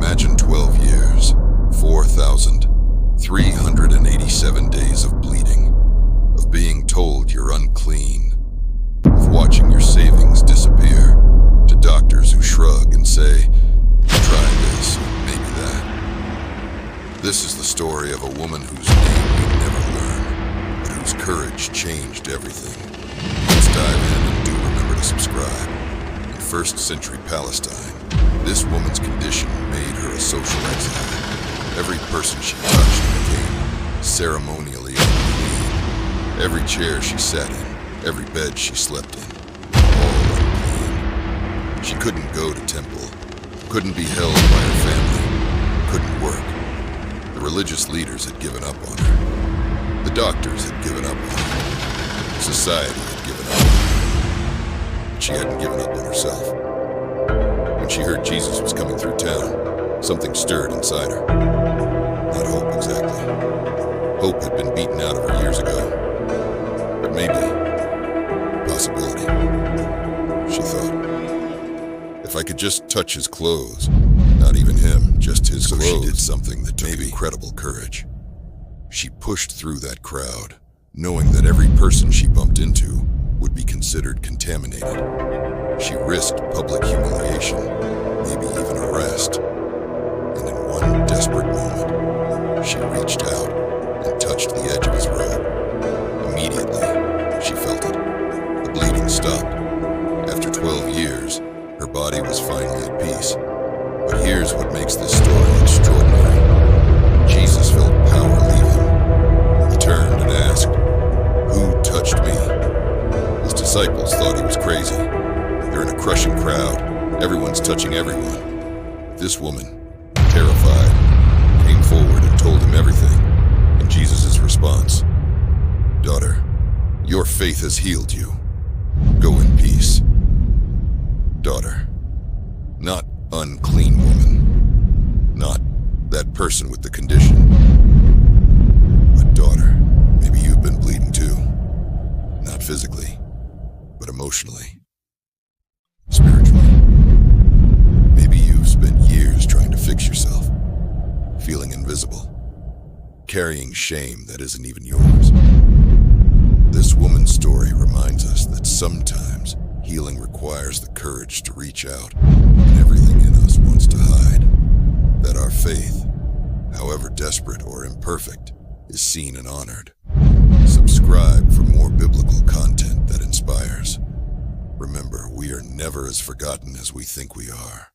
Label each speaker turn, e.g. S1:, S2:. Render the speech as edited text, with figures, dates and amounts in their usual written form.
S1: Imagine 12 years, 4,387 days of bleeding, of being told you're unclean, of watching your savings disappear, to doctors who shrug and say, try this, maybe that. This is the story of a woman whose name you'd never learn, but whose courage changed everything. Let's dive in and do remember to subscribe. In first century Palestine, this woman's condition made her a social exile. Every person she touched became ceremonially unclean. Every chair she sat in, every bed she slept in, all unclean. She couldn't go to temple, couldn't be held by her family, couldn't work. The religious leaders had given up on her. The doctors had given up on her. Society had given up on her. But she hadn't given up on herself. When she heard Jesus was coming through town, something stirred inside her. Not hope exactly. Hope had been beaten out of her years ago. But maybe, possibility. She thought, if I could just touch his clothes, not even him, just his clothes. So she did something that took incredible courage. She pushed through that crowd, knowing that every person she bumped into would be considered contaminated. She risked public humiliation, maybe even arrest. And in one desperate moment, she reached out and touched the edge of his robe. Immediately, she felt it. The bleeding stopped. After 12 years, her body was finally at peace. But here's what makes this story extraordinary. Jesus felt power leave him. He turned and asked, "Who touched me?" His disciples thought he was crazy. They're in a crushing crowd. Everyone's touching everyone. This woman, terrified, came forward and told him everything. And Jesus' response, "Daughter, your faith has healed you. Go in peace." Daughter, not unclean woman, not that person with the condition, but daughter. Maybe you've been bleeding too. Not physically, but emotionally. Spiritually. Maybe you've spent years trying to fix yourself, feeling invisible, carrying shame that isn't even yours. This woman's story reminds us that sometimes healing requires the courage to reach out when everything in us wants to hide. That our faith, however desperate or imperfect, is seen and honored. Subscribe for more biblical content that inspires. Remember, we are never as forgotten as we think we are.